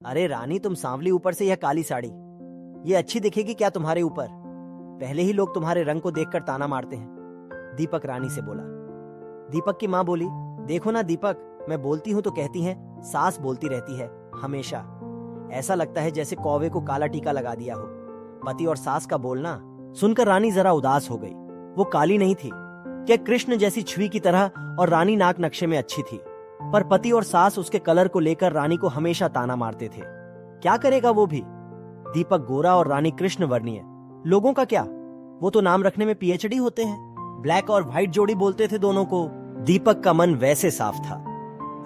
अरे रानी, तुम सांवली, ऊपर से यह काली साड़ी, ये अच्छी दिखेगी क्या तुम्हारे ऊपर? पहले ही लोग तुम्हारे रंग को देखकर ताना मारते हैं। दीपक रानी से बोला। दीपक की माँ बोली, देखो ना दीपक, मैं बोलती हूँ तो कहती हैं, सास बोलती रहती है हमेशा। ऐसा लगता है जैसे कौवे को काला टीका लगा दिया हो। पति और सास का बोलना सुनकर रानी जरा उदास हो गई। वो काली नहीं थी, क्या कृष्ण जैसी छुई की तरह, और रानी नाक नक्शे में अच्छी थी, पर पति और सास उसके कलर को लेकर रानी को हमेशा ताना मारते थे। क्या करेगा वो भी? दीपक गोरा और रानी कृष्ण वर्णीय। लोगों का क्या, वो तो नाम रखने में पीएचडी होते हैं। ब्लैक और व्हाइट जोड़ी बोलते थे दोनों को। दीपक का मन वैसे साफ था।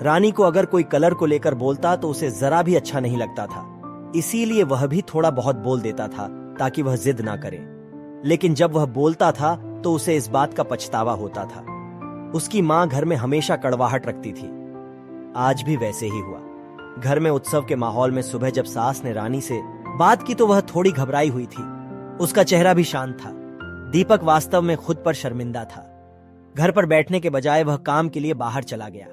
रानी को अगर कोई कलर को लेकर बोलता तो उसे जरा भी अच्छा नहीं लगता था, इसीलिए वह भी थोड़ा बहुत बोल देता था ताकि वह जिद ना करे। लेकिन जब वह बोलता था तो उसे इस बात का पछतावा होता था। उसकी मां घर में हमेशा कड़वाहट रखती थी। आज भी वैसे ही हुआ। घर में उत्सव के माहौल में सुबह जब सास ने रानी से बात की तो वह थोड़ी घबराई हुई थी। उसका चेहरा भी शांत था। दीपक वास्तव में खुद पर शर्मिंदा था। घर पर बैठने के बजाय वह काम के लिए बाहर चला गया।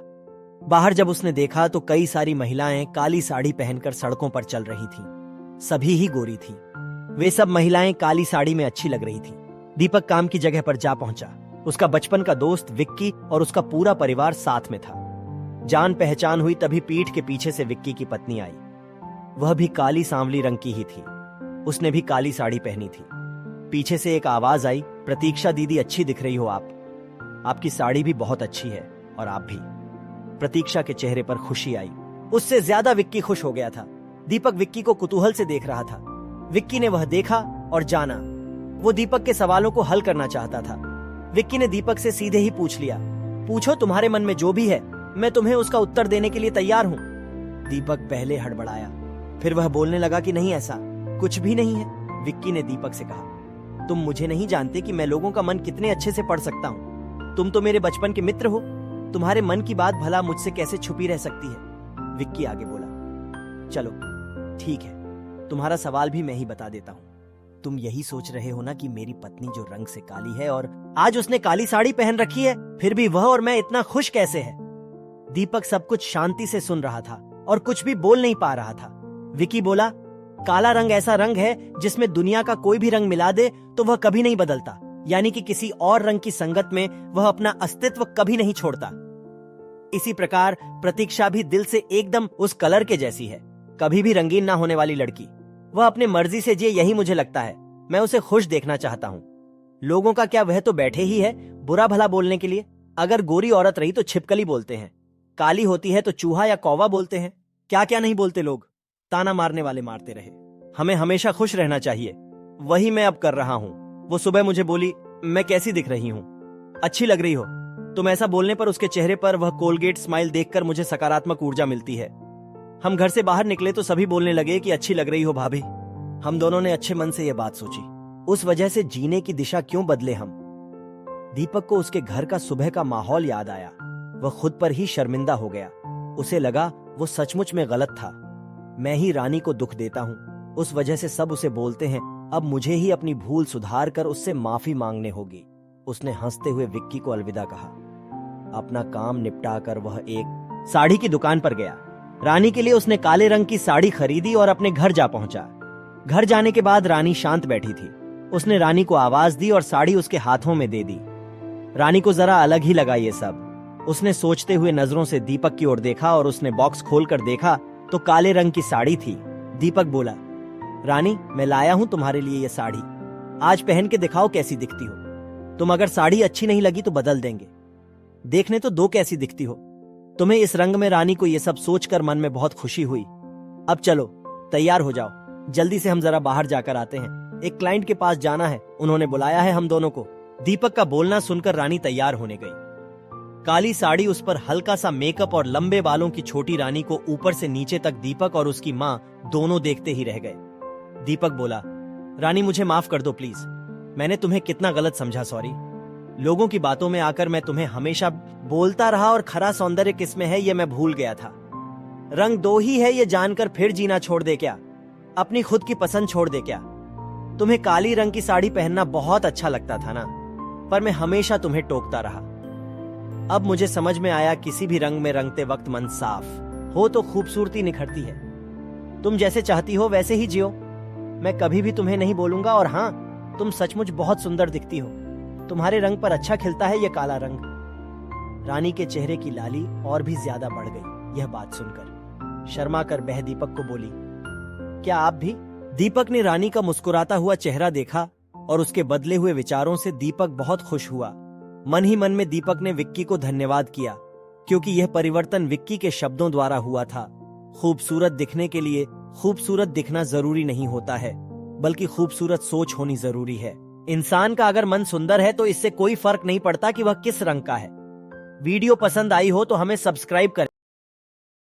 बाहर जब उसने देखा तो कई सारी महिलाएं काली साड़ी पहनकर सड़कों पर चल रही थीं। सभी ही गोरी थीं। वे सब महिलाएं काली साड़ी में अच्छी लग रही थीं। दीपक काम की जगह पर जा पहुंचा। उसका बचपन का दोस्त विक्की और उसका पूरा परिवार साथ में था। जान पहचान हुई तभी पीठ के पीछे से विक्की की पत्नी आई। वह भी काली सांवली रंग की ही थी। उसने भी काली साड़ी पहनी थी। पीछे से एक आवाज आई, प्रतीक्षा दीदी, अच्छी दिख रही हो आप। आपकी साड़ी भी बहुत अच्छी है और आप भी। प्रतीक्षा के चेहरे पर खुशी आई। उससे ज्यादा विक्की खुश हो गया था। दीपक विक्की को कुतूहल से देख रहा था। विक्की ने वह देखा और जाना। वो दीपक के सवालों को हल करना चाहता था। विक्की ने दीपक से सीधे ही पूछ लिया, पूछो तुम्हारे मन में जो भी है, मैं तुम्हें उसका उत्तर देने के लिए तैयार हूं। दीपक पहले हड़बड़ाया, फिर वह बोलने लगा कि नहीं, ऐसा कुछ भी नहीं है। विक्की ने दीपक से कहा, तुम मुझे नहीं जानते कि मैं लोगों का मन कितने अच्छे से पढ़ सकता हूँ। तुम तो मेरे बचपन के मित्र हो। तुम्हारे मन की बात भला मुझसे कैसे छुपी रह सकती है? विक्की आगे बोला, चलो ठीक है, तुम्हारा सवाल भी मैं ही बता देता हूँ। तुम यही सोच रहे हो ना कि मेरी पत्नी जो रंग से काली है और आज उसने काली साड़ी पहन रखी है, फिर भी वह और मैं इतना खुश कैसे है? दीपक सब कुछ शांति से सुन रहा था और कुछ भी बोल नहीं पा रहा था। विकी बोला, काला रंग ऐसा रंग है जिसमें दुनिया का कोई भी रंग मिला दे तो वह कभी नहीं बदलता, यानी कि किसी और रंग की संगत में वह अपना अस्तित्व कभी नहीं छोड़ता। इसी प्रकार प्रतीक्षा भी दिल से एकदम उस कलर के जैसी है, कभी भी रंगीन ना होने वाली लड़की। वह अपने मर्जी से जिए, यही मुझे लगता है। मैं उसे खुश देखना चाहता हूँ। लोगों का क्या, वह तो बैठे ही है बुरा भला बोलने के लिए। अगर गोरी औरत रही तो छिपकली बोलते हैं, काली होती है तो चूहा या कौवा बोलते हैं। क्या क्या नहीं बोलते लोग। ताना मारने वाले मारते रहे। हमें हमेशा खुश रहना चाहिए। वही मैं अब कर रहा हूँ। वो सुबह मुझे बोली, मैं कैसी दिख रही हूँ? अच्छी लग रही हो तुम। ऐसा बोलने पर उसके चेहरे पर वह कोलगेट स्माइल देखकर मुझे सकारात्मक ऊर्जा मिलती है। हम घर से बाहर निकले तो सभी बोलने लगे कि अच्छी लग रही हो भाभी। हम दोनों ने अच्छे मन से यह बात सोची, उस वजह से जीने की दिशा क्यों बदले हम। दीपक को उसके घर का सुबह का माहौल याद आया। वह खुद पर ही शर्मिंदा हो गया। उसे लगा वो सचमुच में गलत था। मैं ही रानी को दुख देता हूँ, उस वजह से सब उसे बोलते हैं। अब मुझे ही अपनी भूल सुधार कर उससे माफी मांगने होगी। उसने हंसते हुए विक्की को अलविदा कहा। अपना काम निपटाकर वह एक साड़ी की दुकान पर गया। रानी के लिए उसने काले रंग की साड़ी खरीदी और अपने घर जा पहुंचा। घर जाने के बाद रानी शांत बैठी थी। उसने रानी को आवाज दी और साड़ी उसके हाथों में दे दी। रानी को जरा अलग ही लगा ये सब। उसने सोचते हुए नजरों से दीपक की ओर देखा और उसने बॉक्स खोलकर देखा तो काले रंग की साड़ी थी। दीपक बोला, रानी, मैं लाया हूं तुम्हारे लिए ये साड़ी। आज पहन के दिखाओ कैसी दिखती हो। तुम अगर साड़ी अच्छी नहीं लगी तो बदल देंगे। देखने तो दो कैसी दिखती हो तुम्हें इस रंग में। रानी को यह सब सोचकर मन में बहुत खुशी हुई। अब चलो तैयार हो जाओ, जल्दी से हम जरा बाहर जाकर आते हैं। एक क्लाइंट के पास जाना है, उन्होंने बुलाया है हम दोनों को। दीपक का बोलना सुनकर रानी तैयार होने गई। काली साड़ी, उस पर हल्का सा मेकअप और लंबे बालों की छोटी रानी को ऊपर से नीचे तक दीपक और उसकी माँ दोनों देखते ही रह गए। दीपक बोला, रानी मुझे माफ कर दो प्लीज। मैंने तुम्हें कितना गलत समझा, सॉरी। लोगों की बातों में आकर मैं तुम्हें हमेशा बोलता रहा और खरा सौंदर्य किसमें है ये मैं भूल गया था। रंग दो ही है ये जानकर फिर जीना छोड़ दे क्या? अपनी खुद की पसंद छोड़ दे क्या? तुम्हें काली रंग की साड़ी पहनना बहुत अच्छा लगता था ना, पर मैं हमेशा तुम्हें टोकता रहा। अब मुझे समझ में आया, किसी भी रंग में रंगते वक्त मन साफ हो तो खूबसूरती निखरती है। तुम जैसे चाहती हो वैसे ही जियो, मैं कभी भी तुम्हें नहीं बोलूंगा। और हाँ, तुम सचमुच बहुत सुंदर दिखती हो, तुम्हारे रंग पर अच्छा खिलता है ये काला रंग। रानी के चेहरे की लाली और भी ज्यादा बढ़ गई यह बात सुनकर। शर्मा कर बह दीपक को बोली, क्या आप भी? दीपक ने रानी का मुस्कुराता हुआ चेहरा देखा और उसके बदले हुए विचारों से दीपक बहुत खुश हुआ। मन ही मन में दीपक ने विक्की को धन्यवाद किया, क्योंकि यह परिवर्तन विक्की के शब्दों द्वारा हुआ था। खूबसूरत दिखने के लिए खूबसूरत दिखना जरूरी नहीं होता है, बल्कि खूबसूरत सोच होनी जरूरी है। इंसान का अगर मन सुंदर है तो इससे कोई फर्क नहीं पड़ता कि वह किस रंग का है। वीडियो पसंद आई हो तो हमें सब्सक्राइब करें।